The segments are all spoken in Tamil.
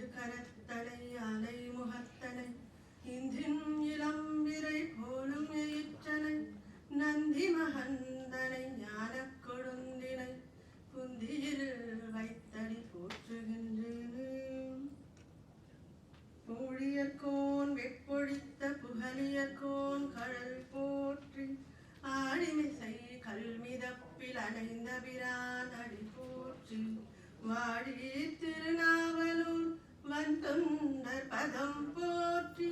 ஐந்து கரத்தனை அலை முகத்தனை இந்தின் இளம்பிரை போலும் எயிற்றனை நந்தி மகந்தனை ஞான கொழுந்தினை புந்தியில் வைத்தடி போற்றுகின்றேன். ஊழியர்கோன் வெப்பொழித்த புகழியர்கோன் கழல் போற்றி ஆடிமிசை கல்மிதப்பில் அணைந்த பிரான் அடி போற்றி வாழி திருநாவலூர் வந்தொண்டர் பதம் போற்றி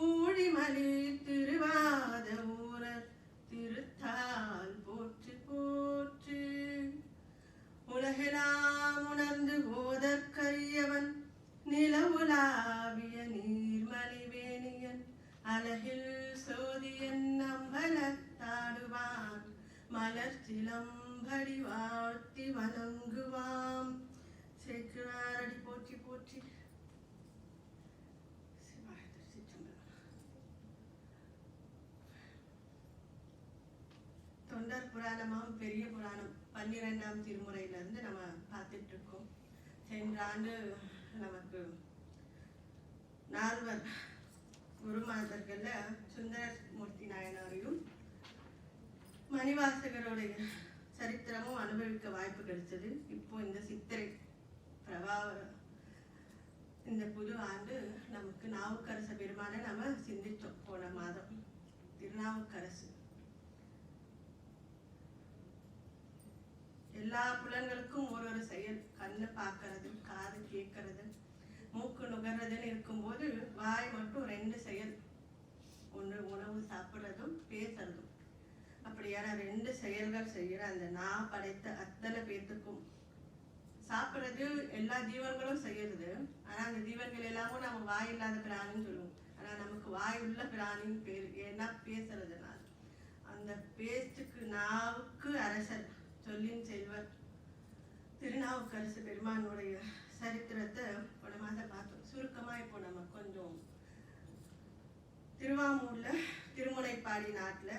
ஊழிமலி திருவாத ஊரர் திருத்தால் போற்றி போற்றி. உலகெல்லாம் உணர்ந்து ஓதற்கரியவன் நிலவுலாவிய நீர்மலிவேணியன் அலகில் சோதியன் அம்பலத்தாடுவான் மலர் சிலம்படி வாழ்த்தி வணங்குவாம். சேக்கிழாரடி போற்றி போற்றி. தொண்டர் புராணமாம் பெரிய புராணம் 12ஆம் திருமுறையிலிருந்து நம்ம பார்த்துட்டு இருக்கோம். சென்ற ஆண்டு நமக்கு 4 குருமாதர்கள்ல சுந்தரமூர்த்தி நாயனாரையும் மணிவாசகருடைய சரித்திரமும் அனுபவிக்க வாய்ப்பு கிடைச்சது. இப்போ இந்த சித்திரை பிரபாவ இந்த புது ஆண்டு நமக்கு நாவுக்கரச பெருமானை நம்ம சிந்தித்தோம். போன மாதம் திருநாவுக்கரசு எல்லா புலன்களுக்கும் ஒரு செயல். கண்ணு பார்க்கறது, காது கேட்கறது, மூக்கு நுகர்றதுன்னு இருக்கும்போது வாய் மட்டும் 2 செயல். ஒன்று உணவு சாப்பிட்றதும் பேசுறதும். அப்படியான 2 செயல்கள் செய்யற அந்த நான் படைத்த அத்தனை பேத்துக்கும் சாப்பிட்றது எல்லா ஜீவன்களும் செய்யறது. ஆனா அந்த ஜீவன்கள் எல்லாமும் நம்ம வாய் இல்லாத பிராணின்னு சொல்லுவோம். ஆனா நமக்கு வாய் உள்ள பிராணின்னு பேரு. ஏன்னா பேசுறதுனால அந்த பேச்சுக்கு நாவுக்கு அரசர் சொல்லின் செல்வர் திருநாவுக்கரசு பெருமானுடைய சரித்திரத்தை போன மாதம் பார்த்தோம். சுருக்கமா இப்போ நம்ம கொஞ்சம் திருவாமூர்ல திருமுனைப்பாடி நாட்டுல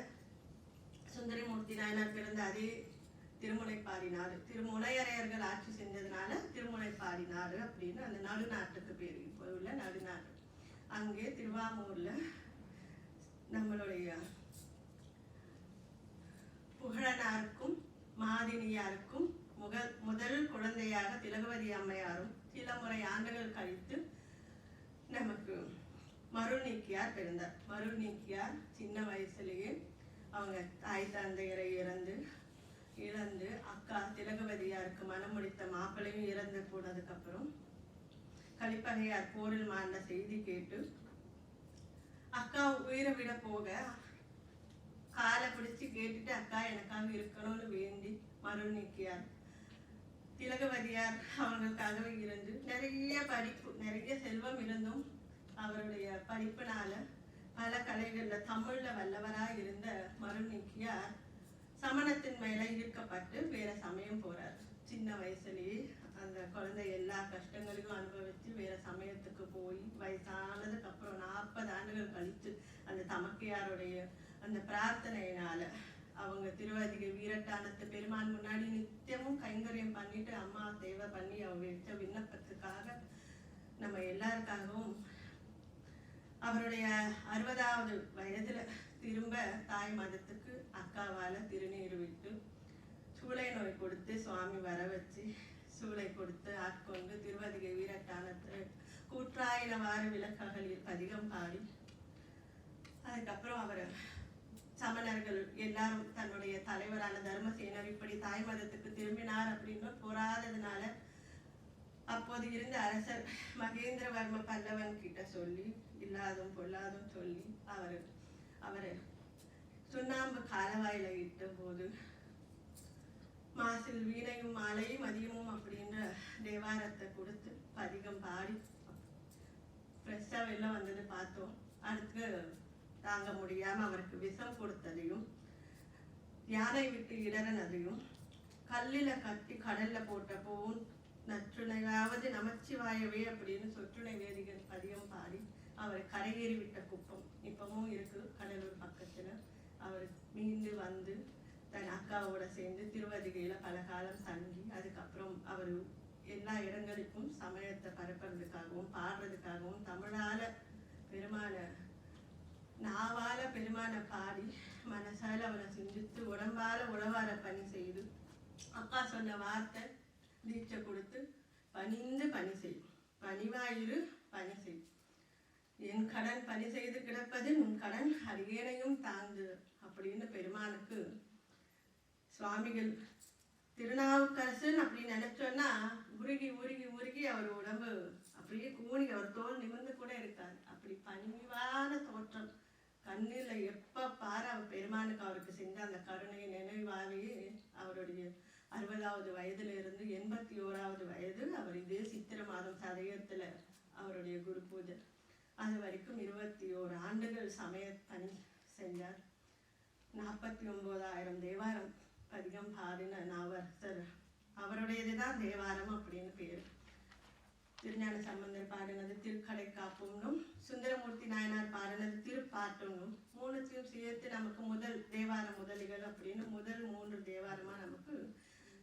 சுந்தரமூர்த்தி நாயனார் பிறந்த அதே திருமுனைப்பாடி நாடு, திருமுனையரையர்கள் ஆட்சி செஞ்சதுனால திருமுனைப்பாடி நாடு அப்படின்னு அந்த நடுநாட்டுக்கு பேரு. இப்போ உள்ள நடுநாடு. அங்கே திருவாமூர்ல நம்மளுடைய புகழனாருக்கும் மாதினியாருக்கும் முதல் குழந்தையாக திலகவதி அம்மையாரும் சில முறை ஆண்டுகள் கழித்து நமக்கு மருள் நீக்கியார் பிறந்தார். மருள் நீக்கியார் சின்ன வயசுலேயே அவங்க தாய் தந்தையரை இழந்து அக்கா திலகவதியாருக்கு மனம் முடித்த மாப்பிள்ளையும் இறந்து போனதுக்கு அப்புறம் கலிப்பகையார் போரில் மாண்ட செய்தி கேட்டு அக்கா உயிரை விட போக காலை பிடிச்சு கேட்டுட்டு அக்கா எனக்காக இருக்கணும்னு வேண்டி மருள் நீக்கியார் திலகவதியார் அவங்களுக்காகவே இருந்து நிறைய படிப்பு, நிறைய செல்வம் இருந்தும் அவருடைய படிப்பினால பல கலைகள்ல தமிழ்ல வல்லவராக இருந்த மருள் நீக்கியார் சமணத்தின் மேல ஈர்க்கப்பட்டு வேற சமயம் போறார். சின்ன வயசுலயே அந்த குழந்தை எல்லா கஷ்டங்களையும் அனுபவிச்சு வேற சமயத்துக்கு போய் வயசானதுக்கு அப்புறம் 40 ஆண்டுகள் கழித்து அந்த தமக்கையாருடைய அந்த பிரார்த்தனையினால அவங்க திருவதிகை வீரட்டானத்து பெருமான் முன்னாடி நித்தியமும் கைங்கரியம் பண்ணிட்டு அம்மா தேவை பண்ணி அவங்க வச்ச விண்ணப்பத்துக்காக நம்ம எல்லாருக்காகவும் அவருடைய 60வது வயதுல திரும்ப தாய் மதத்துக்கு அக்காவால திருநீர் விட்டு சூளை நோய் கொடுத்து சுவாமி வர வச்சு சூளை கொடுத்து ஆட்கொண்டு திருவதிகை வீரட்டானத்து கூற்றாயினவாறு விளக்ககளில் பதிகம் பாடி அதுக்கப்புறம் அவர் சமணர்கள் எல்லாரும் தன்னுடைய தலைவரான தர்மசேனர் இப்படி தாய் மதத்துக்கு திரும்பினார் அப்படின்னு போராததுனால அப்போது இருந்த அரசர் மகேந்திரவர்ம பல்லவன் கிட்ட சொல்லி இல்லாதும் பொல்லாதும் சொல்லி அவரு சுண்ணாம்பு காலவாயில இட்ட போது மாசில் வீணையும் மாலையும் மதியமும் அப்படின்ற தேவாரத்தை கொடுத்து பதிகம் பாடி ஃப்ரெஷ்ஷா வெளில வந்தது பார்த்தோம். அடுத்து தாங்க முடியாம அவருக்கு விஷம் கொடுத்ததையும் யானை விட்டு இடறனதையும் கல்லில கட்டி கடல்ல போட்டப்போவும் நற்றுணையாவது நமச்சிவாயவே அப்படின்னு சொற்றுணை வேதிகள் பதியம் பாடி அவரை கரையேறி விட்ட குப்பம் இப்பவும் இருக்கு கடலூர் பக்கத்துல. அவர் மீண்டு வந்து தன் அக்காவோட சேர்ந்து திருவதிகையில பல காலம் தங்கி அதுக்கப்புறம் அவர் எல்லா இடங்களுக்கும் சமயத்தை பரப்புறதுக்காகவும் பாடுறதுக்காகவும் தமிழால பெருமான நாவால பெருமான பாடி மனசால அவனை சிந்தித்து உடம்பால உழவார பணி செய்து அப்பா சொன்ன வார்த்தை தீட்சை கொடுத்து பணிந்து பணி செய், பணிவாயிரு பணி செய், என் கடன் பணி செய்து கிடப்பது உன் கடன் அரியணையும் தாங்கு அப்படின்னு பெருமானுக்கு சுவாமிகள் திருநாவுக்கரசன் அப்படின்னு நினைச்சோன்னா உருகி உருகி உருகி அவர் உடம்பு அப்படியே கூணி அவர் தோல் நிமிர்ந்து கூட இருக்காது. அப்படி பணிவான தோற்றம் கண்ணில் எப்ப பாரு அவர் பெருமானுக்கு அவருக்கு செஞ்ச அந்த கருணை நினைவாகவே அவருடைய 60வது வயதுல இருந்து 81வது வயது அவர் இதே சித்திரை மாதம் சதயத்துல அவருடைய குரு பூஜை அது வரைக்கும் 21 ஆண்டுகள் சமய பணி செஞ்சார். 49,000 தேவாரம் பதிகம் பாடின நாவரசர் அவருடையதுதான் தேவாரம் அப்படின்னு பேர். திருஞான சம்பந்தர் பாடினது திருக்கடைக்காப்புன்னும், சுந்தரமூர்த்தி நாயனார் பாடினது திருப்பாட்டுன்னும், மூணுத்தையும் சேர்த்து நமக்கு முதல் தேவார முதலிகள் அப்படின்னு முதல் 3 தேவாரமா நமக்கு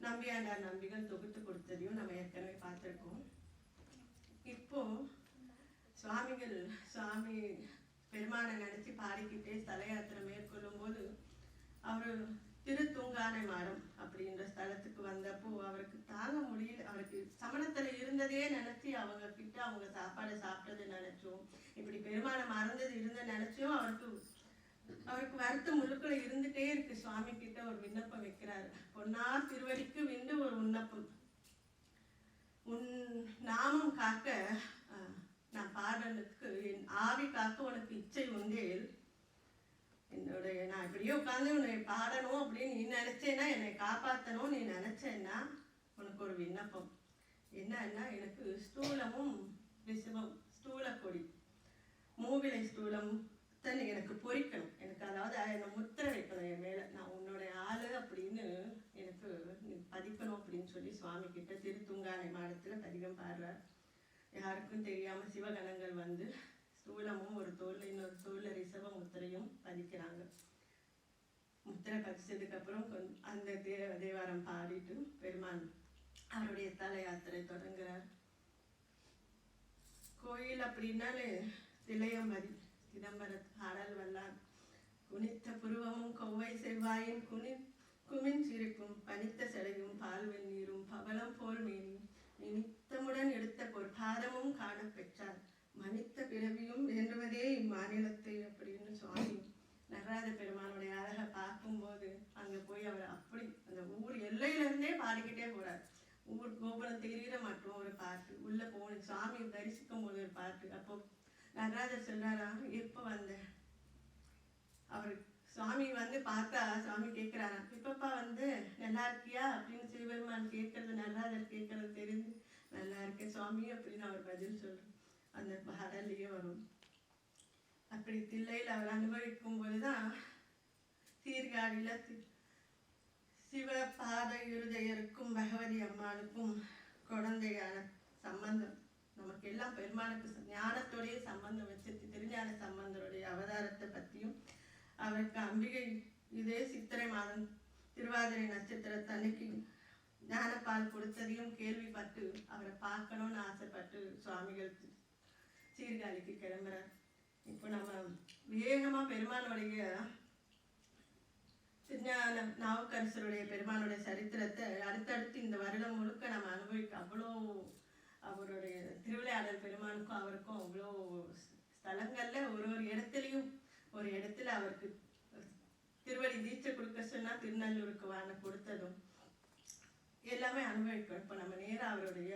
நம்பியாண்டார் நம்பிகள் தொகுத்து கொடுத்ததையும் நம்ம ஏற்கனவே பார்த்துருக்கோம். இப்போ சுவாமி பெருமானை நினைச்சு பாடிக்கிட்டே ஸ்தல யாத்திரை மேற்கொள்ளும் போது அவர் திருத்தூங்கானை மாடம் அப்படின்ற ஸ்தலத்துக்கு வந்தப்போ அவருக்கு தாங்க முடியல. அவருக்கு சமணத்துல இருந்ததே நினைச்சு அவங்க கிட்ட அவங்க சாப்பாடு சாப்பிட்டது நினைச்சோம், இப்படி பெருமானை மறந்தது இருந்த நினைச்சோம் அவருக்கு வருத்தம் முழுக்களை இருந்துட்டே இருக்கு. சுவாமி கிட்ட ஒரு விண்ணப்பம் வைக்கிறாரு. பொன்னார் திருவடிக்கு விண்டு ஒரு விண்ணப்பம், உன் நாமம் காக்க நான் பாடுறதுக்கு என் ஆவி காக்க உனக்கு இச்சை உண்டேல், என்னுடைய நான் இப்படியே உட்காந்து உன்னை பாடணும் அப்படின்னு நீ நினைச்சேன்னா, என்னை காப்பாற்றணும் நீ நினைச்சேன்னா உனக்கு ஒரு விண்ணப்பம் என்னன்னா, எனக்கு ஸ்தூலமும் ரிசவம் ஸ்தூல கொடி மூவிலை ஸ்தூலம் எனக்கு பொறிக்கணும், எனக்கு அதாவது என்னை முத்திரை வைக்கணும் என் மேல, நான் உன்னுடைய ஆளு அப்படின்னு எனக்கு நீ பதிக்கணும் அப்படின்னு சொல்லி சுவாமி கிட்ட திருத்தூங்கானை மாடத்துல பதிகம் பாடுறார். யாருக்கும் தெரியாம சிவகணங்கள் வந்து ஸ்தூலமும் ஒரு தோல்ல இன்னொரு தோல்ல ரிசவ முத்திரையும் பதிக்கிறாங்க. முத்திரை பதிச்சதுக்கு அப்புறம் அந்த தேவாரம் பாடிட்டு பெருமான் அவருடைய தல யாத்திரை தொடங்குறார். கோயில் அப்படின்னாலே திளையம்பதி சிதம்பரம் ஆடல் வல்லான், குனித்த புருவமும் கொவ்வை செவ்வாயும் குமின் சிரிப்பும் பனித்த செடையும் பால் வெந்நீரும் பவளம் போல் மேனியும் நித்தமுடன் எடுத்த பொற்பாதமும் காண பெற்றார், மனித்த பிறவியும் வேண்டுவதே இம்மாநிலத்தை அப்படின்னு சுவாமி நடராஜ பெருமானுடைய அழகை பார்க்கும்போது அங்க போய் அவர் அப்படி அந்த ஊர் எல்லையில இருந்தே பாடிக்கிட்டே போறார். ஊர் கோபுரம் தெரிகிற மட்டும் ஒரு பாட்டு, உள்ள போன சுவாமியை தரிசிக்கும் போது ஒரு பாட்டு. அப்போ நடராஜர் சொல்றாரா, எப்ப வந்த அவரு சுவாமி வந்து பார்த்தா சுவாமி கேட்கிறாரா, இப்பப்பா வந்து நல்லா இருக்கியா அப்படின்னு சிவபெருமான் கேட்கறது நடராஜர் கேட்கறது தெரிஞ்சு நல்லா இருக்கேன் சுவாமி அப்படின்னு அவர் பதில் சொல்றார். அந்த பாடல்லையே வரும். அப்படி தில்லையில் அவர் அனுபவிக்கும் போதுதான் சீர்காழியில சிவ பாத இருதயருக்கும் பகவதி அம்மாளுக்கும் குழந்தையான சம்பந்தம், நமக்கு எல்லாம் பெருமானுக்கு ஞானத்தோடைய சம்பந்தம் வச்சு திருஞான சம்பந்தருடைய அவதாரத்தை பற்றியும் அவருக்கு அம்பிகை இதே சித்திரை மாதம் திருவாதிரை நட்சத்திரத்தன்னைக்கு ஞானப்பால் கொடுத்ததையும் கேள்விப்பட்டு அவரை பார்க்கணும்னு ஆசைப்பட்டு சுவாமிகள் சீர்காழிக்கு கிளம்புறார். இப்போ நம்ம வேகமா பெருமானுடைய திருஞான நாவுக்கரசருடைய பெருமானுடைய சரித்திரத்தை அடுத்தடுத்து இந்த வருடம் முழுக்க நம்ம அனுபவிக்க அவ்வளோ அவருடைய திருவிளையாடல் பெருமானுக்கும் அவருக்கும் அவ்வளோ ஸ்தலங்கள்ல ஒரு இடத்துலையும் ஒரு இடத்துல அவருக்கு திருவடி தீட்சை கொடுக்க சொன்னா திருநல்லூருக்கு வாங்க கொடுத்ததும் எல்லாமே அனுபவிக்கும். இப்போ நம்ம நேரம் அவருடைய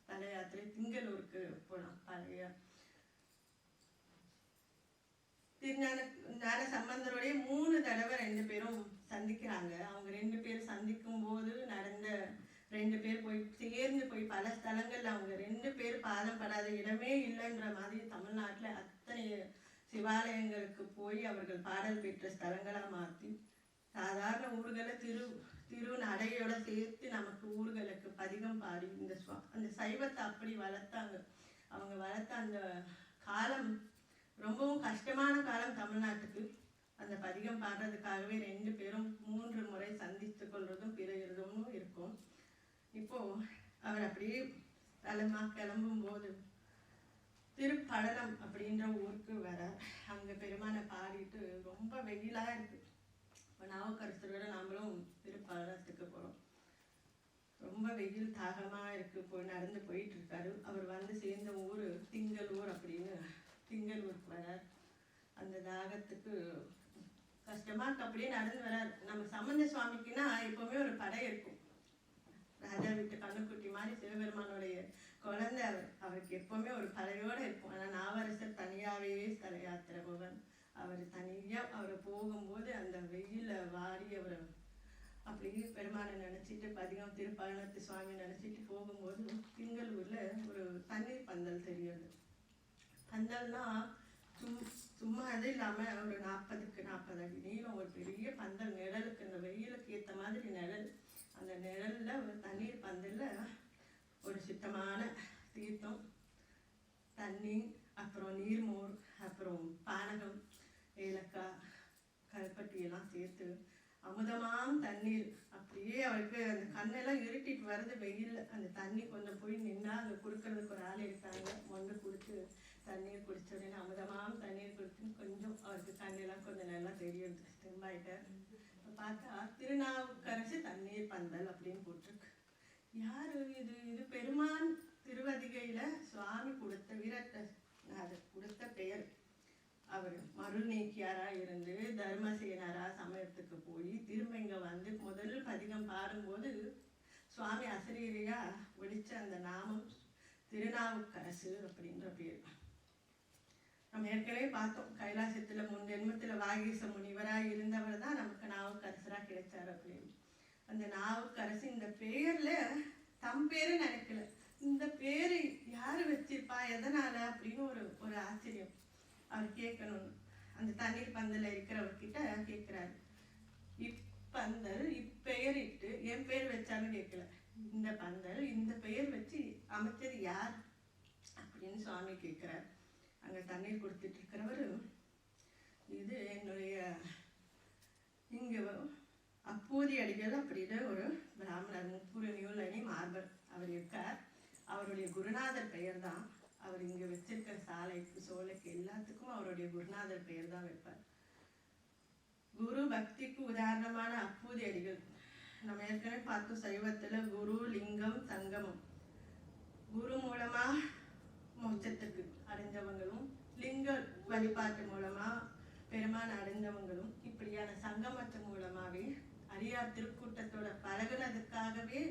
தல யாத்திரை திங்களூருக்கு போனோம். பழைய திருஞான சம்பந்தருடைய 3 தடவை 2 பேரும் சந்திக்கிறாங்க. அவங்க 2 பேரும் சந்திக்கும் போது நடந்த 2 பேர் போய் சேர்ந்து போய் பல ஸ்தலங்கள்ல அவங்க 2 பேர் பாதம் படாத இடமே இல்லைன்ற மாதிரி தமிழ்நாட்டுல அத்தனை சிவாலயங்களுக்கு போய் அவர்கள் பாடல் பெற்ற ஸ்தலங்களா மாற்றி சாதாரண ஊர்களை திரு நடையோட சேர்த்து நமக்கு ஊர்களுக்கு பதிகம் பாடி அந்த சைவத்தை அப்படி வளர்த்தாங்க. அவங்க வளர்த்த அந்த காலம் ரொம்பவும் கஷ்டமான காலம் தமிழ்நாட்டுக்கு. அந்த பதிகம் பாடுறதுக்காகவே 2 பேரும் 3 முறை சந்தித்து கொள்றதும் பிறகுறதும் இருக்கும். இப்போ அவர் அப்படியே கிளம்பும் போது திருப்பழனம் அப்படின்ற ஊருக்கு வர அங்கே பெருமானை பாடிட்டு ரொம்ப வெயிலாக இருக்கு. இப்போ நாவுக்கரசரோட நம்மளும் திருப்பழனத்துக்கு போகிறோம். ரொம்ப வெயில் தாகமாக இருக்கு. போய் நடந்து போயிட்டு இருக்காரு. அவர் வந்து சேர்ந்த ஊர் திங்களூர் அப்படின்னு திங்களூருக்கு வரார். அந்த தாகத்துக்கு கஷ்டமா இருக்கு, அப்படியே நடந்து வரார். நம்ம சம்பந்த சுவாமிக்குன்னா எப்பவுமே ஒரு படை இருக்கும். ராஜா வீட்டு கண்ணுக்குட்டி மாதிரி சிவபெருமானுடைய குழந்தை அவருக்கு எப்பவுமே ஒரு படையோட இருக்கும். ஆனால் நாவரசர் தனியாவே ஸ்தல யாத்திரை போவார். அவர் தனியா அவரை போகும்போது அந்த வெயில வாரி அவரை அப்படியே பெருமானை நினைச்சிட்டு பதிகம் திருப்பழனத்து சுவாமி நினைச்சிட்டு போகும்போது திங்களூர்ல ஒரு தண்ணீர் பந்தல் தெரியுது. பந்தல்னா சும்மா அது இல்லாம ஒரு 40க்கு 40 அடி நீளம் ஒரு பெரிய பந்தல், நிழலுக்கு இந்த வெயிலுக்கு ஏற்ற மாதிரி நிழல். அந்த நிழல்ல ஒரு தண்ணீர் பந்தல்ல ஒரு சுத்தமான தீர்த்தம், தண்ணி, அப்புறம் நீர்மோர், அப்புறம் பானகம், ஏலக்காய், கருப்பட்டி எல்லாம் சேர்த்து அமுதமாம் தண்ணீர். அப்படியே அவருக்கு அந்த கண்ணெல்லாம் இருட்டிட்டு வருது வெயில்ல. அந்த தண்ணி கொஞ்சம் போய் நின்னா அங்கே கொடுக்கறதுக்கு ஒரு ஆள் இருக்காங்க. மொண்டு கொடுத்து தண்ணீர் குடிச்ச உடனே அமுதமாம் தண்ணீர் குடிச்சு கொஞ்சம் அவருக்கு கண்ணெல்லாம் கொஞ்சம் நல்லா தெரியும். திரும்பாயிட்டார். பார்த்தா திருநாவுக்கரசு தண்ணீர் பந்தல் அப்படின்னு போட்டிருக்கு. யாரு இது? இது பெருமான் திருவதிகையில சுவாமி கொடுத்த வீரட்ட கொடுத்த பெயர். அவர் மருள் நீக்கியாரா இருந்து தர்மசேனரா சமயத்துக்கு போய் திரும்ப இங்க வந்து முதல் பதிகம் பாடும்போது சுவாமி அசரீரியா ஒழிச்ச அந்த நாமம் திருநாவுக்கரசு அப்படின்ற பேர். நம்ம ஏற்கனவே பார்த்தோம், கைலாசத்துல முன் ஜென்மத்துல வாகீச முனிவரா இருந்தவர் தான் நமக்கு நாவுக்கரசரா கிடைச்சார் அப்படின்னு. அந்த நாவுக்கரசு இந்த பேர்ல தம் பேரு நினைக்கல. இந்த பேரு யாரு வச்சிருப்பா, எதனால அப்படின்னு ஒரு ஆச்சரியம். அவர் கேட்கணும். அந்த தண்ணீர் பந்தல இருக்கிறவர்கிட்ட கேட்கிறாரு. இப்பந்தல் இப்பெயரிட்டு என் பேர் வச்சாலும் கேட்கல. இந்த பந்தல் இந்த பெயர் வச்சு அமைச்சது யார் அப்படின்னு சுவாமி கேட்கிறார். அங்க தண்ணீர் கொடுத்துட்டு இருக்கிறவரு, இது என்னுடைய இங்க அப்பூதி அடிகள் அப்படின்னு ஒரு பிராமணர், முப்புர நியூலனி மார்பர் அவர் இருக்கார். அவருடைய குருநாதர் பெயர் தான். அவர் இங்க வச்சிருக்கிற சாலைக்கு சோலைக்கு எல்லாத்துக்கும் அவருடைய குருநாதர் பெயர் தான் வைப்பார். குரு பக்திக்கு உதாரணமான அப்பூதி அடிகள். நம்ம ஏற்கனவே பார்த்தோம் சைவத்துல குரு, லிங்கம், சங்கமம். குரு மூலமா மோட்சத்துக்கு அடைஞ்சவங்களும், லிங்க வழிபாட்டு மூலமா பெருமான் அடைஞ்சவங்களும், இப்படியான சங்கமத்து மூலமாவே அடியார் திருக்கூட்டத்தோட பழகுனதுக்காகவே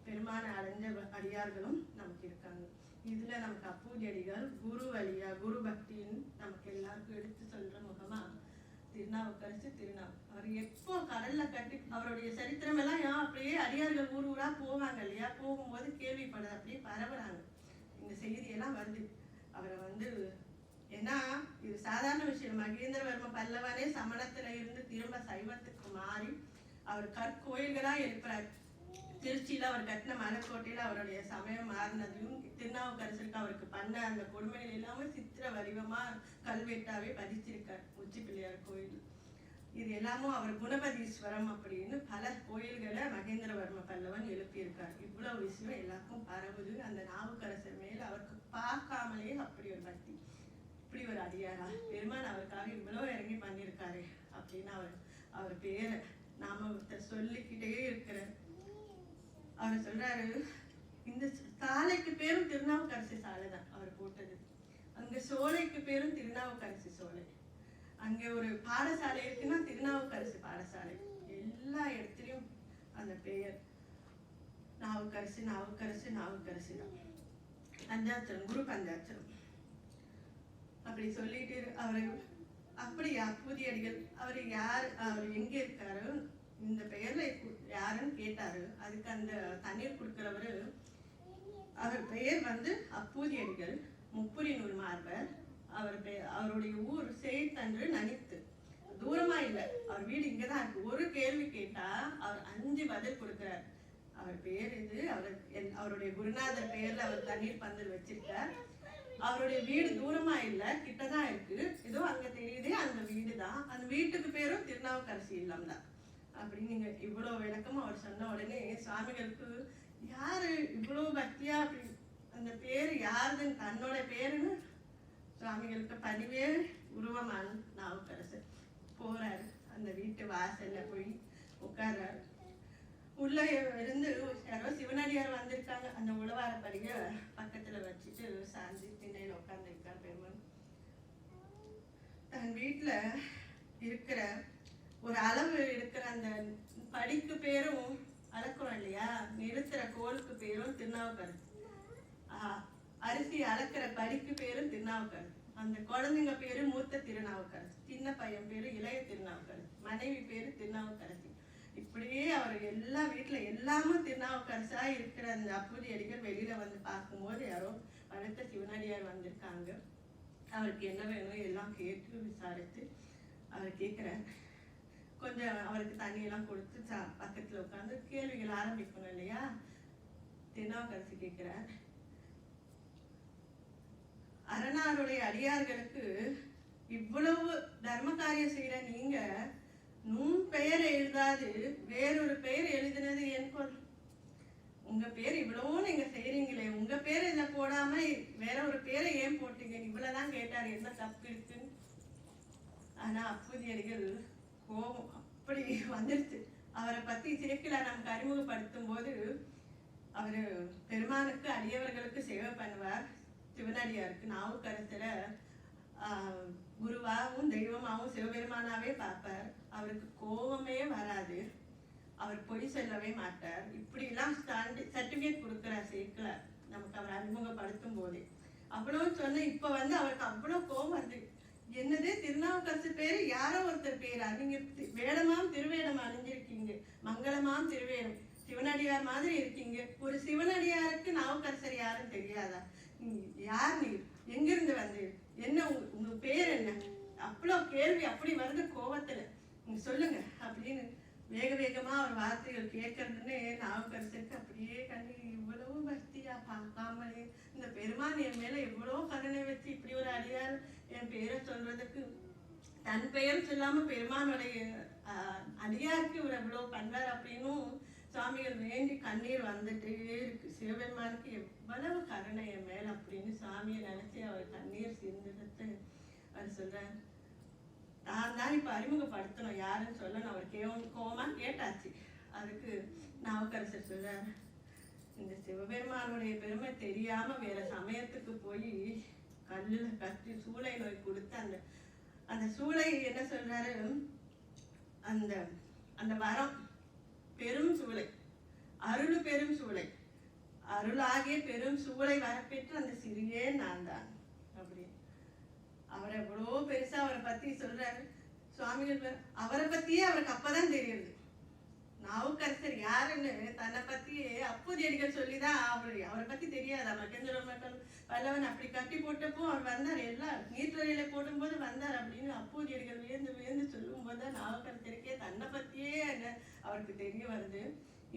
பெருமான அடைஞ்ச அடியார்களும் நமக்கு இருக்காங்க. இதுல நமக்கு அப்பூதி அடிகள் குரு வழியா குரு பக்தின்னு நமக்கு எல்லாருக்கும் எடுத்து சொல்ற முகமா திருநாவுக்கரசு அவர் எப்போ கடல்ல கட்டி அவருடைய சரித்திரம் எல்லாம் அப்படியே அடியார்கள் ஊர் ஊரா போவாங்க இல்லையா, போகும்போது கேள்விப்படுறது அப்படியே பரவுறாங்க. இந்த செய்தியெல்லாம் வருது. அவரை வந்து ஏன்னா இது சாதாரண விஷயம். மகேந்திரவர்ம பல்லவனே சமணத்துல இருந்து திரும்ப சைவத்துக்கு மாறி அவர் கற்கோயில்களா எழுப்புறாரு. திருச்சியில அவர் கட்டின மலைக்கோட்டையில அவருடைய சமயம் மாறினதையும், திருநாவுக்கரசருக்கு அவருக்கு பண்ண அந்த கொடுமைகள் எல்லாமே சித்திர வடிவமா கல்வெட்டாவே பதிச்சிருக்கார் உச்சி பிள்ளையார் கோயில். இது எல்லாமும் அவர் குணபதீஸ்வரம் அப்படின்னு பல கோயில்களை மகேந்திரவர்ம பல்லவன் எழுப்பியிருக்கார். இவ்வளவு விஷயம் எல்லாருக்கும் பரவுது. அந்த நாவுக்கரசர் மேல அவருக்கு பார்க்காமலே அப்படி ஒரு பக்தி, இப்படி ஒரு அடியாரா பெருமான் அவருக்காக இவ்வளவு இறங்கி பண்ணியிருக்காரு அப்படின்னு அவர் பேரை நாம சொல்லிக்கிட்டே இருக்கிற அவர் சொல்றாரு. இந்த சாலைக்கு பேரும் திருநாவுக்கரசு சாலை தான் அவர் போட்டது. அங்க சோலைக்கு பேரும் திருநாவுக்கரசு சோலை. அங்க ஒரு பாடசாலை இருக்குன்னா திருநாவுக்கரசு பாடசாலை. எல்லா இடத்துலயும் அந்த பெயர் நாவுக்கரசு நாவுக்கரசு நாவுக்கரசு தான். பஞ்சாட்சரம், குரு பஞ்சாட்சரம் அப்படி சொல்லிட்டு அவரு அப்படி அப்பூதி அடிகள் அவர் யார், அவர் எங்க இருக்காரு, இந்த பெயர்ல யாருன்னு கேட்டாரு. அதுக்கு அந்த தண்ணீர் கொடுக்கிறவரு அவர் பெயர் வந்து அப்பூதி அடிகள், முப்புரிநூல் மார்பர். அவருடைய ஊர் சேத்தன்று நனித்து, தூரமா இல்லை, அவர் வீடு இங்கதான் இருக்கு. ஒரு கேள்வி கேட்டா அவர் 5 பதில் கொடுக்கிறார். அவர் பேர் இது, அவருடைய குருநாதர் பெயர்ல அவர் தண்ணீர் பந்தல் வச்சிருக்கார். அவருடைய வீடு தூரமா இல்ல, கிட்டதான் இருக்கு. ஏதோ அங்க தெரியுதே அந்த வீடு தான். அந்த வீட்டுக்கு பேரும் திருநாவுக்கரசு இல்லம் தான் அப்படின்னு நீங்க இவ்வளவு விளக்கமா அவர் சொன்ன உடனே சுவாமிகளுக்கு யாரு இவ்வளோ பக்தியா அப்படி அந்த பேர் யாருதுன்னு தன்னோட பேருன்னு சுவாமிகளுக்கு பதிவே உருவமான நாவுக்கரசர் போறாரு. அந்த வீட்டு வாசல்ல போய் உட்கார்றாரு. உள்ள இருந்து யாரோ சிவனடியார் வந்திருக்காங்க. அந்த உழவார படிய பக்கத்துல வச்சுட்டு சாந்தி திண்ணையில உட்கார்ந்து இருக்கார் பெருமான். தன் வீட்டுல இருக்கிற ஒரு அளவு இருக்கிற அந்த படிக்கு பேரும் அளக்குறோம் இல்லையா, நிறுத்துற கோலுக்கு பேரும் திருநாவுக்கரசு, அரிசி அளக்கிற படிக்கு பேரும் திருநாவுக்கரசு, அந்த குழந்தைங்க பேரு மூத்த திருநாவுக்கரசு, சின்ன பையன் பேரு இளைய திருநாவுக்கரசு, மனைவி பேரு திருநாவுக்கரசி. இப்படியே அவர் எல்லா வீட்டுல எல்லாமும் திருநாவுக்கரசா இருக்கிற அந்த அப்பூதி அடிகள் வெளியில வந்து பார்க்கும்போது யாரோ அடுத்த சிவனடியார் வந்திருக்காங்க. அவருக்கு என்ன வேணும் எல்லாம் கேட்டு விசாரித்து அவர் கேட்கிறார். கொஞ்சம் அவருக்கு தண்ணியெல்லாம் கொடுத்து பக்கத்துல உட்காந்து கேள்விகள் ஆரம்பிக்கணும் இல்லையா. திருநாவுக்கரசு கேட்கிறார், அரணாருடைய அடியார்களுக்கு இவ்வளவு தர்ம காரியம் செய்யற நீங்க நுண் பெயர் எழுதாது வேறொரு பெயர் எழுதினது என் கொள். உங்க பேர் இவ்வளவும் நீங்க செய்யறீங்களே, உங்க பேர் இதுல போடாம வேற ஒரு பேரை ஏன் போட்டீங்க? இவ்வளவுதான் கேட்டாரு, என்ன தப்பு இருக்குன்னு. ஆனா அப்பூதியடிகள் கோபம் அப்படி வந்துருச்சு. அவரை பத்தி சேக்கிழார் நமக்கு அறிமுகப்படுத்தும் போது அவரு பெருமானுக்கு அடியவர்களுக்கு சேவை பண்ணுவார். சிவனடியாருக்கு நாவுக்கரசரை குருவாகவும் தெய்வமாகவும் சிவபெருமானாவே பார்ப்பார். அவருக்கு கோபமே வராது, அவர் பொய் சொல்லவே மாட்டார். இப்படி எல்லாம் சர்டிபிகேட் கொடுக்கிறார் சேக்கிழார் நமக்கு அவர் அறிமுகப்படுத்தும் போதே. அவ்வளவு சொன்ன இப்ப வந்து அவருக்கு அவ்வளவு கோபம் வருது. என்னது திருநாவுக்கரசு பேரு யாரோ ஒருத்தர் பேரா? நீங்க வேடமாம் திருவேடம் அணிஞ்சிருக்கீங்க, மங்களமாம் திருவேடம், சிவனடியார் மாதிரி இருக்கீங்க. ஒரு சிவனடியாருக்கு நாவுக்கரசர் யாரும் தெரியாதா? யார் நீ? எங்கிருந்து வந்து? என்ன உங்க பேர் என்ன? அவ்வளவு கேள்வி அப்படி வருது கோபத்துல. நீங்க சொல்லுங்க அப்படின்னு வேக வேகமா அவர் வார்த்தைகள் கேட்கறதுன்னு நாவுக்கரசருக்கு அப்படியே கண்ணு இவ்வளவு பக்தியா பார்க்காமலே இந்த பெருமான் என் மேல எவ்வளவு கருணை வச்சு இப்படி ஒரு அடியார் என் பேரை சொல்றதுக்கு தன் பெயர் சொல்லாம பெருமானுடைய அடியாருக்கு இவர் எவ்வளவு பண்றார் அப்படின்னும் சுவாமிகள் வேண்டி கண்ணீர் வந்துட்டே இருக்கு. சிவபெருமானுக்கு எவ்வளவு கருணை என் மேல அப்படின்னு சுவாமியை நினைச்சு அவர் கண்ணீர் சிந்துட்டு அவர் சொல்றார், நான் தான் இப்ப அறிமுகப்படுத்தணும் யாருன்னு சொல்லணும். அவர் கோமா கேட்டாச்சு. அதுக்கு நாவுக்கரசர் சொல்றார், இந்த சிவபெருமானுடைய பெருமை தெரியாம வேற சமயத்துக்கு போய் கல்லுல கட்டி சூளை நோய் கொடுத்து அந்த சூளை என்ன சொல்றாரு, அந்த அந்த வரம் பெரும் சூளை, அருள் பெரும் சூளை, அருளாகிய பெரும் சூளை வரப்பெற்று அந்த சிறியே நான் தான் அப்படி. அவரை எவ்வளோ பெருசா அவரை பத்தி சொல்றாரு சுவாமிகள். அவரை பத்தியே அவருக்கு அப்பதான் தெரியுது நாவுக்கரசர் யாருன்னு. தன்னை பத்தியே அப்பூதியடிகள் சொல்லிதான் அவரை பத்தி தெரியாது. மகேந்திர மக்கள் பல்லவன் அப்படி கட்டி போட்டப்போ அவர் வந்தார், எல்லாம் நீர்த்துறையில போடும்போது வந்தார் அப்படின்னு அப்பூதியடிகள் வியந்து வியந்து சொல்லும் போதுதான் நாவுக்கரசருக்கே தன்னை பத்தியே என்ன அவருக்கு தெரிய வருது.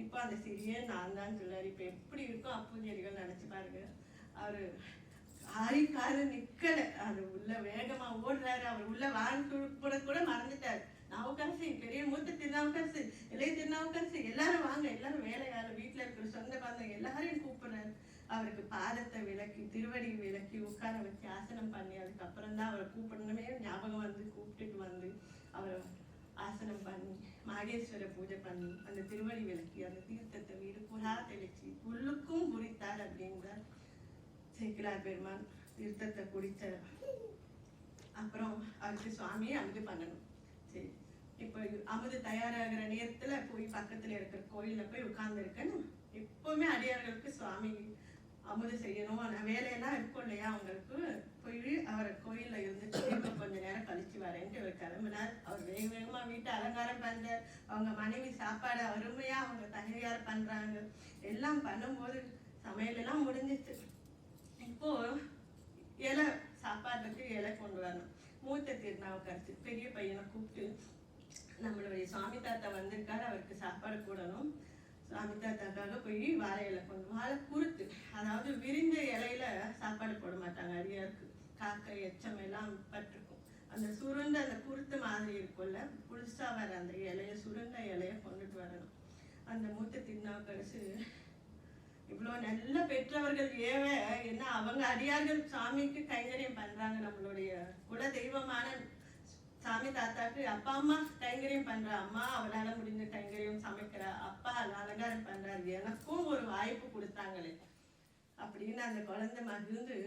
இப்ப அந்த சிறிய நான் தான் சொல்லாரு. இப்ப எப்படி இருக்கும் அப்பூதியடிகள் நினைச்சு பாருங்க. அவரு ஆரிக்காரு நிக்கல, அது உள்ள வேகமா ஓடுறாரு. அவர் உள்ள வாழ்ந்து கூட மறந்துட்டாரு. நாவுக்கரசு, பெரிய மூத்த திருநாவுக்கரசு, இளைய திருநாவுக்கரசு, எல்லாரும் வாங்க, எல்லாரும் வேலையாளர், வீட்டுல இருக்கிற சொந்த பந்தம் எல்லாரையும் கூப்பிடுறாரு. அவருக்கு பாதத்தை விளக்கி திருவடி விளக்கி உட்கார வச்சு ஆசனம் பண்ணி அதுக்கப்புறம் தான் அவரை கூப்பிடணுமே ஞாபகம் வந்து கூப்பிட்டுட்டு வந்து அவரை ஆசனம் பண்ணி மாகேஸ்வர பூஜை பண்ணி அந்த திருவடி விளக்கி அந்த தீர்த்தத்தை வீடு புறா தெளிச்சு உள்ளுக்கும் புரித்தார் அப்படிங்கிறார் சேக்கிழார் பெருமான். தீர்த்தத்தை குடிச்ச அப்புறம் அவருக்கு சுவாமியை அமுது பண்ணணும். சரி, இப்போ அமுது தயாராகிற நேரத்துல போய் பக்கத்துல இருக்கிற கோயில்ல போய் உட்கார்ந்து இருக்கணும். எப்பவுமே அடியார்களுக்கு சுவாமி அமுது செய்யணும் வேலையெல்லாம் இருக்கும் இல்லையா, அவங்களுக்கு போய் அவர் கோயில்ல இருந்துட்டு இப்ப கொஞ்ச நேரம் கழிச்சு வரேன்ட்டு அவர் கிளம்பினார். அவர் வேக வேகமா வீட்டை அலங்காரம் பண்றார். அவங்க மனைவி சாப்பாடு அருமையா அவங்க தயார் பண்றாங்க. எல்லாம் பண்ணும்போது சமையல் எல்லாம் முடிஞ்சிச்சு. இப்போ இலை சாப்பாட்டுக்கு இலை கொண்டு வரணும். மூத்த திருநாவுக்கரசு பெரிய பையனை கூப்பிட்டு, நம்மளுடைய சுவாமி தாத்தா வந்திருக்காரு, அவருக்கு சாப்பாடு போடணும். சுவாமி தாத்தாக்காக போய் வாழை இலை வாழை குருத்து, அதாவது விரிந்த இலையில சாப்பாடு போட மாட்டாங்க அடியாருக்கு. காக்கை எச்சம் எல்லாம் பட்டிருக்கும். அந்த சுருண்ட அந்த குருத்து மாதிரி இருக்கும்ல, புதுசா வர அந்த இலைய சுருண்ட இலைய கொண்டுட்டு வரணும். அந்த மூத்த திருநாவுக்கரசு இவ்வளோ நல்ல பெற்றவர்கள் என்ன அவங்க அடியார்கள் சாமிக்கு கைங்கரியம் பண்றாங்க. நம்மளுடைய குல தெய்வமான சாமி தாத்தாக்கு அப்பா அம்மா கைங்கரியம் பண்றா, அம்மா அவளால முடிஞ்ச கைங்கரியம் சமைக்கிறா, அப்பா அலங்காரம் பண்றாரு, எனக்கும் ஒரு வாய்ப்பு கொடுத்தாங்களே அப்படின்னு அந்த குழந்தை மகிழ்ந்து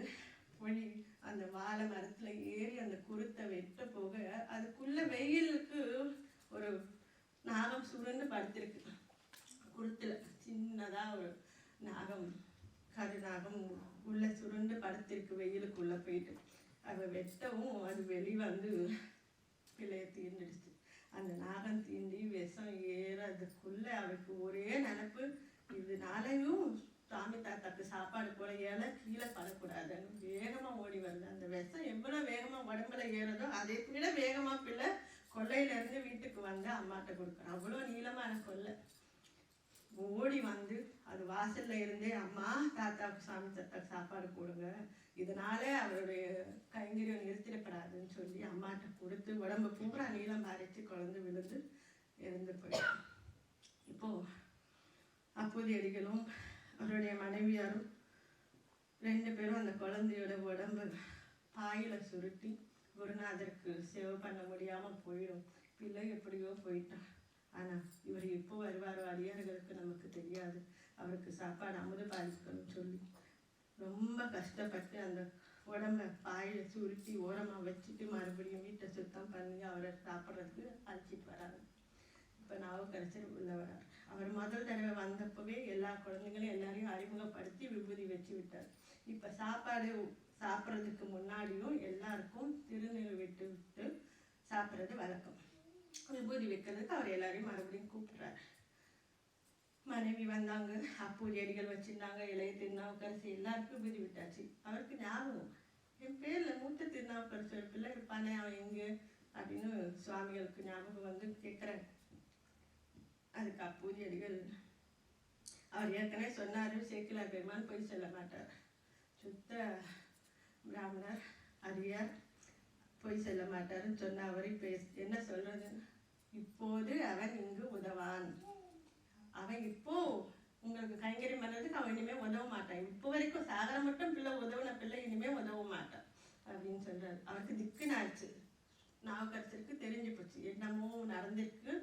போய் அந்த வாழை மரத்துல ஏறி அந்த குருத்தை வெட்ட போக அதுக்குள்ள வெயிலுக்கு ஒரு நாகம் சுருண்டு படுத்திருக்கு. குருத்துல சின்னதா ஒரு நாகம், கருநாகம் உள்ள சுருண்டு படுத்திருக்கு வெயிலுக்குள்ள போயிட்டு. அவ வெட்டவும் அது வெளிவந்து பிள்ளைய தீர்ந்துடுச்சு. அந்த நாகம் தீண்டி விஷம் ஏறதுக்குள்ள அவருக்கு ஒரே நினைப்பு, இதனாலையும் சாமி தாத்தாக்கு சாப்பாடு போல ஏழை கீழே படக்கூடாதுன்னு வேகமா ஓடி வருது. அந்த விஷம் எவ்வளவு வேகமா உடம்புல ஏறதோ அதை விட வேகமா பிள்ளை கொல்லையில இருந்து வீட்டுக்கு வந்து அம்மாட்ட கொடுக்குறோம். அவ்வளோ நீளமான கொல்லை. ஓடி வந்து அது வாசல்ல இருந்தே, அம்மா தாத்தாவுக்கு சாமி தாத்தாக்கு சாப்பாடு போடுங்க, இதனால அவருடைய கைங்கரியம் நிறுத்திடப்படாதுன்னு சொல்லி அம்மாட்ட கொடுத்து உடம்பு பூரா நீளம் அரைச்சி குழந்தை விழுந்து இறந்து போயிடும். இப்போ அப்போதையடிகளும் அவருடைய மனைவியாரும் 2 பேரும் அந்த குழந்தையோட உடம்பு பாயில சுருட்டி குருநாதருக்கு சேவை பண்ண முடியாம போயிடும். பிள்ளை எப்படியோ போயிட்டான். ஆனா இவர் எப்போ வருவாரோ அடியார்களுக்கு நமக்கு தெரியாது. அவருக்கு சாப்பாடு அமுத பாலிக்கணும்னு சொல்லி ரொம்ப கஷ்டப்பட்டு அந்த உடம்ப பாயில சுருட்டி ஓரமா வச்சுட்டு மறுபடியும் வீட்டை சுத்தம் பண்ணி அவரை சாப்பிட்றதுக்கு அழைச்சிட்டு வராங்க. இப்போ நாவுக்கரசர் உள்ள வரார். அவர் முதல் தடவை வந்தப்பவே எல்லா குழந்தைங்களையும் எல்லாரையும் அறிமுகப்படுத்தி விபூதி வச்சு விட்டார். இப்போ சாப்பாடு சாப்பிட்றதுக்கு முன்னாடியும் எல்லாருக்கும் திருநீர் விட்டு விட்டு சாப்பிட்றது வழக்கம். விபூதி வைக்கிறதுக்கு அவர் எல்லாரையும் மறுபடியும் கூப்பிடுறாரு. மனைவி வந்தாங்க, அப்பூதி அடிகள் வச்சிருந்தாங்க, இளைய திருநாவுக்கரசு எல்லாருக்கும் விபூதி விட்டாச்சு. அவருக்கு ஞாபகம், என் பேர்ல மூத்த திருநாவுக்கரசு பிள்ளை இருப்பானே, அவன் எங்கே அப்படின்னு சுவாமிகளுக்கு ஞாபகம் வந்து கேட்குறாங்க. அதுக்கு அப்பூதி அடிகள், அவர் ஏற்கனவே சொன்னாரு, சேக்கிலார் பெருமான் போய் சொல்ல மாட்டார், சுத்த பிராமணர் அடியார் போய் சொல்ல மாட்டாருன்னு சொன்ன அவர் இப்போ என்ன சொல்றது, இப்போது அவன் இங்கு உதவான், அவன் இப்போ உங்களுக்கு கைங்கரியம் பண்ணுறதுக்கு அவன் இனிமே உதவ மாட்டான், இப்போ வரைக்கும் சாகர மட்டும் பிள்ளை உதவுன பிள்ளை இனிமே உதவ மாட்டான் அப்படின்னு சொல்றாரு. அவருக்கு திக்குனாச்சு. நாவுக்கரசருக்கு தெரிஞ்சு போச்சு என்னமோ நடந்திருக்கு,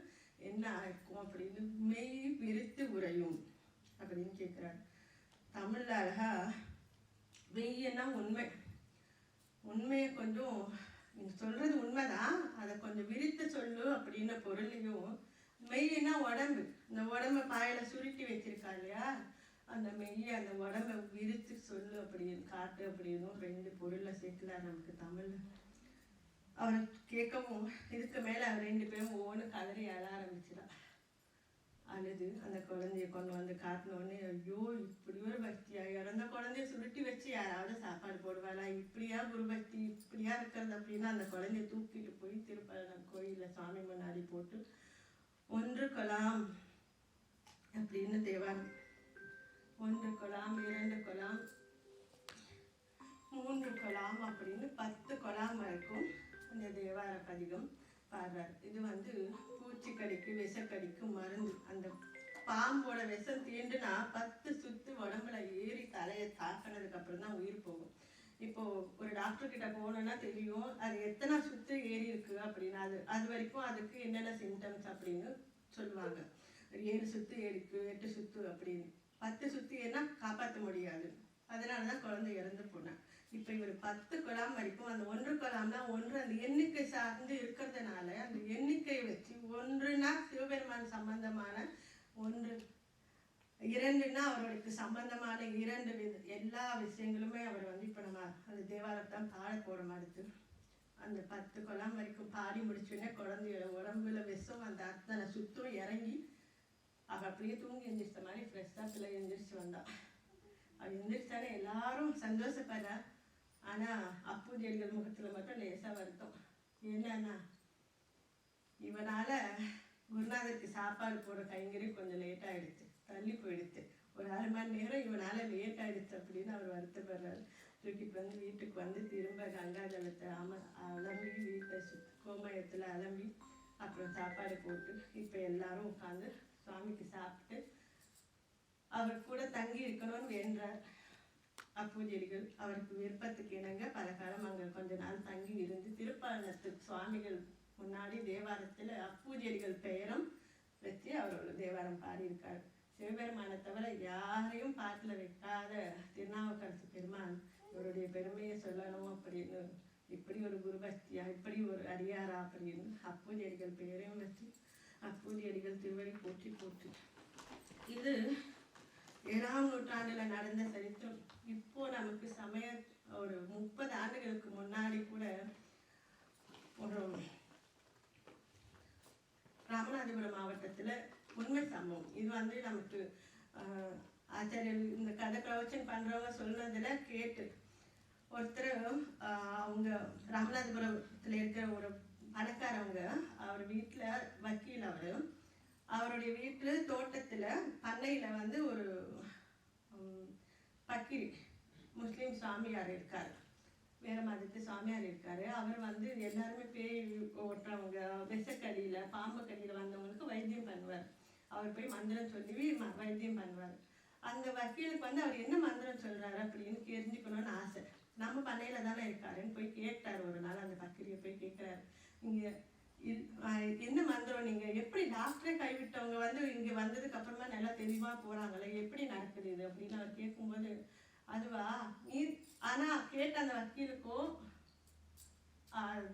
என்ன ஆயிருக்கும் அப்படின்னு. மெய் விரித்து உரையும் அப்படின்னு கேட்குறாரு. தமிழ்ல அழகா மெய்யன்னா உண்மை, உண்மையை கொஞ்சம் நீ சொல்றது உண்மைதான், அதை கொஞ்சம் விரித்து சொல்லு அப்படின்னு பொருளையும், மெய்னா உடம்பு, இந்த உடம்ப பாயில சுருட்டி வச்சிருக்கா இல்லையா, அந்த மெய்யை அந்த உடம்பை விரித்து சொல்லு அப்படின்னு காட்டு அப்படின்னு 2 பொருளை சேர்க்கல நமக்கு தமிழ்ல. அவரை கேட்கவும் இதுக்கு மேல அவர் 2 பேரும் ஒவ்வொன்று கதறி அழ ஆரம்பிச்சிடா. அழுது அந்த குழந்தைய கொண்டு வந்து காட்டினோடனே, ஐயோ இப்படி ஒரு பக்தியா, இறந்த குழந்தைய சுருட்டி வச்சு யாராவது சாப்பாடு போடுவாளா, இப்படியா குருபக்தி, இப்படியா இருக்கிறது அப்படின்னு அந்த குழந்தைய தூக்கிட்டு போய் திருப்பரங்குன்றம் கோயில்ல சாமி முன்னாடி போட்டு 1 குலாம் அப்படின்னு தேவாரம், 1 குலாம் 2 குலாம் 3 குலாம் அப்படின்னு 10 குலாம் வரைக்கும் இந்த தேவார பதிகம் பாடுறாரு. இது வந்து பூச்சிக்கடிக்கு விஷக்கடிக்கு மருந்து. அந்த பாம்போட விஷம் தீண்டுனா 10 சுத்து உடம்புல ஏறி தலையை தாக்கினதுக்கு அப்புறம் தான் உயிர் போகும். இப்போ ஒரு டாக்டர் கிட்ட போனோம்னா தெரியும் அது எத்தனை சுத்து ஏறி இருக்கு அப்படின்னு. அது வரைக்கும் அதுக்கு என்னென்ன சிம்டம்ஸ் அப்படின்னு சொல்லுவாங்க. 7 சுத்து ஏறிக்கு, 8 சுத்து அப்படின்னு. 10 சுத்து ஏன்னா காப்பாற்ற முடியாது, அதனாலதான் குழந்தை இறந்து போனேன். இப்ப இவர் 10 குலாம் வரைக்கும், அந்த 1 குலாம்னா 1 அந்த எண்ணிக்கை சார்ந்து இருக்கிறதுனால அந்த எண்ணிக்கையை வச்சு 1னா சிவபெருமான் சம்பந்தமான 1, 2னா அவர்களுக்கு சம்பந்தமான 2 எல்லா விஷயங்களுமே அவர் வந்து இப்ப நம்ம அந்த தேவாரத்தான் பாட போறோம். அடுத்து அந்த 10 குலாம் வரைக்கும் பாடி முடிச்சோடனே குழந்தையோட உடம்புல விஷம் அந்த அத்தனை சுத்தம் இறங்கி அவ அப்படியே தூங்கி எந்திரிச்ச மாதிரி ஃப்ரெஷ்ஷா பிள்ளை எந்திரிச்சு வந்தா. அவ எந்திரிச்சாலே எல்லாரும் சந்தோஷப்படுறா. ஆனா அப்பூதி அடிகள் முகத்துல மட்டும் லேசா வருத்தம். என்னன்னா இவனால குருநாதருக்கு சாப்பாடு போடுற கைங்கரியம் கொஞ்சம் லேட் ஆயிடுச்சு, தள்ளி போயிடுச்சு, ஒரு 1/2 மணி நேரம் இவனால லேட் ஆயிடுச்சு அப்படின்னு அவர் வருத்தப்படுறாரு. தூக்கிட்டு வந்து வீட்டுக்கு வந்து திரும்ப கங்கா ஜலத்தை அலம்பி வீட்டை கோமயத்துல அலம்பி அப்புறம் சாப்பாடு போட்டு இப்ப எல்லாரும் உட்காந்து சுவாமிக்கு சாப்பிட்டு அவர் கூட தங்கி இருக்கணும்னு வேண்டார் அப்பூதியடிகள். அவருக்கு விருப்பத்துக்கு இணங்க பல காலம் அங்கே கொஞ்ச நாள் தங்கி இருந்து திருப்பாணத்து சுவாமிகள் முன்னாடி தேவாரத்தில் அப்பூதியடிகள் பெயரும் வச்சு அவரோட தேவாரம் பாடியிருக்கார். சிவபெருமானை தவிர யாரையும் பாட்டில் வைக்காத திருநாவுக்கரசு பெருமான் இவருடைய பெருமையை சொல்லணும் அப்படின்னு, இப்படி ஒரு குருபக்தியா, இப்படி ஒரு அடியாரா அப்படின்னு அப்பூதியடிகள் பெயரையும் வச்சு அப்பூதியடிகள் திருவடி போற்றி போற்றி. இது 7ஆம் நூற்றாண்டுல நடந்த சரித்திரம். இப்போ நமக்கு சமய ஒரு 30 ஆண்டுகளுக்கு முன்னாடி கூட ஒரு ராமநாதபுரம் மாவட்டத்துல உண்மை சம்பவம். இது நமக்கு ஆச்சாரியர் இந்த கதை பிரவச்சனம் பண்றவங்க சொன்னதுல கேட்டு ஒருத்தர் அவங்க ராமநாதபுரத்துல இருக்கிற ஒரு பணக்காரவங்க, அவர் வீட்டுல வக்கீல், அவருடைய வீட்டுல தோட்டத்துல பண்ணையில ஒரு பக்கிரி முஸ்லீம் சாமியார் இருக்காரு, வேற மதத்து சாமியார் இருக்காரு. அவர் எல்லாருமே பேய் ஓட்டுறவங்க, விஷக்கடியில பாம்பு கடியில வந்தவங்களுக்கு வைத்தியம் பண்ணுவார். அவர் போய் மந்திரம் சொல்லி வைத்தியம் பண்ணுவார். அந்த வக்கீலுக்கு அவர் என்ன மந்திரம் சொல்றாரு அப்படின்னு தெரிஞ்சுக்கணும்னு ஆசை. நம்ம பண்ணையில தானே இருக்காருன்னு போய் கேட்டாரு. ஒரு நாள் அந்த பக்கிரியை போய் கேட்கிறாரு, நீங்க என்ன மந்திரம், நீங்க எப்படி டாக்டரே கைவிட்டவங்க இங்க வந்ததுக்கு அப்புறமா நல்லா தெளிவா போறாங்களே, எப்படி நடக்குது இது அப்படின்னு அவர் கேட்கும்போது, அதுவா நீ ஆனா கேட்ட அந்த வக்கீலுக்கோ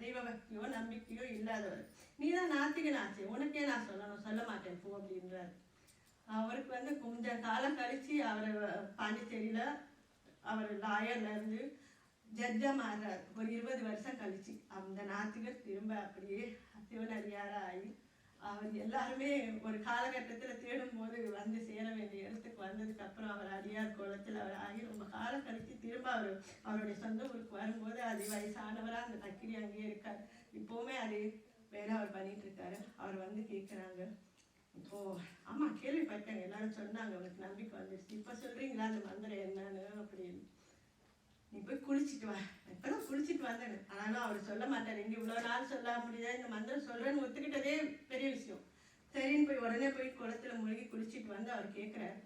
தெய்வ பக்தியோ நம்பிக்கையோ இல்லாதவர், நீதான் நாத்திகனாச்சு, உனக்கே நான் சொல்லணும், சொல்ல மாட்டேன் போ அப்படின்றாரு. அவருக்கு கொஞ்சம் காலம் கழிச்சு அவர் பாண்டிச்சேரியில அவர் லாயர்ல இருந்து ஜட்ஜா மாறுறாரு. ஒரு 20 வருஷம் கழிச்சு அந்த நாத்திகர் திரும்ப அப்படியே சிவனடியாரா ஆகி அவர் எல்லாருமே ஒரு காலகட்டத்துல தேடும் போது சேர வேண்டிய இடத்துக்கு வந்ததுக்கு அப்புறம் அவர் அடியார் கோலத்தில் அவர் ஆகி ரொம்ப காலம் கழிச்சு திரும்ப அவருடைய சொந்த ஊருக்கு வரும்போது அது வயசானவரா அந்த பக்கிரி அங்கேயே இருக்காரு. இப்பவுமே அது வேற அவர் பண்ணிட்டு இருக்காரு. அவர் கேட்குறாங்க, இப்போ ஆமா கேள்விப்பட்டேன், எல்லாரும் சொன்னாங்க உனக்கு நம்பிக்கை வந்துருச்சு, இப்ப சொல்றீங்களா அந்த மந்திரம் என்னன்னு அப்படின்னு. நீ போய் குளிச்சுட்டு வா. இப்பதான் குளிச்சுட்டு வந்தேன். ஆனாலும் அவர் சொல்ல மாட்டார், இங்க இவ்வளவு நாள் சொல்ல முடியாது, இந்த மந்திரம் சொல்றேன்னு ஒத்துக்கிட்டதே பெரிய விஷயம். சரின்னு போய் உடனே போய் குளத்துல மூழ்கி குளிச்சுட்டு அவர் கேட்கிறார்,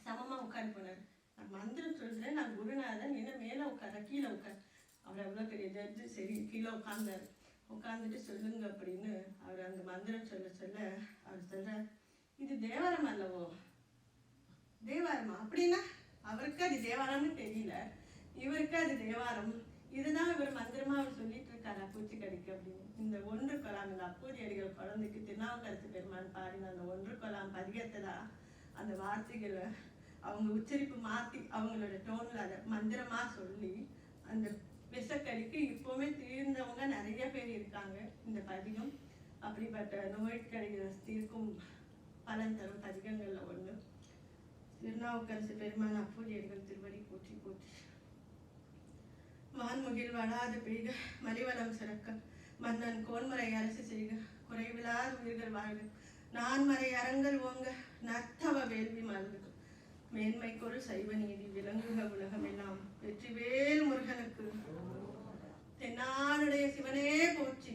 சமமா உட்காந்து போனார், நான் மந்திரம் சொல்றேன், நான் குருநாதன், என்ன மேல உட்கார கீழே உட்கார். அவர் எவ்வளவு பெரிய ஜட்ஜு, சரி கீழே உட்கார்ந்தாரு. உட்காந்துட்டு சொல்லுங்க அப்படின்னு அவர் அந்த மந்திரம் சொல்ல சொல்ல அவர் சொல்ற, இது தேவாரம் அல்லவோ? தேவாரமா அப்படின்னா? அவருக்கு அது தேவாரம்னு தெரியல, இவருக்கு அது தேவாரம், இதுதான் இவர் மந்திரமா அவர் சொல்லிட்டு இருக்காரு பூச்சிக்கடிக்கு அப்படின்னு. இந்த ஒன்று கொலாம், இந்த அப்பூதியடிகள் குழந்தைக்கு திருநாவுக்கரசு பெருமான் பாடின அந்த ஒன்று கொலாம் பதிகத்தை தான் அந்த வார்த்தைகளை அவங்க உச்சரிப்பு மாத்தி அவங்களோட டோன்ல அதை மந்திரமா சொல்லி அந்த விஷக்கடிக்கு இப்பவுமே தீர்ந்தவங்க நிறைய பேர் இருக்காங்க. இந்த பதிகம் அப்படிப்பட்ட நோய்க்கடிகளை தீர்க்கும் பலன் தரும் பதிகங்கள்ல ஒண்ணு. திருநாவுக்கரசு பெருமான் அப்பூதியடிகள் திருவடி போற்றி போற்றி. வான்முகில் வளாது பெய்க, மலிவளம் சிறக்க, மன்னன் கோன்மறை அரசு செய்க, குறைவிலாத உயிர்கள் வாழ்க, நான்மறை அறங்கள் ஓங்க, நத்தவ வேள்வி மல்க, மேன்மை கொள் சைவ நீதி விளங்குக உலகமெல்லாம். வெற்றிவேல் முருகனுக்கு. தென்னாடுடைய சிவனே போற்றி.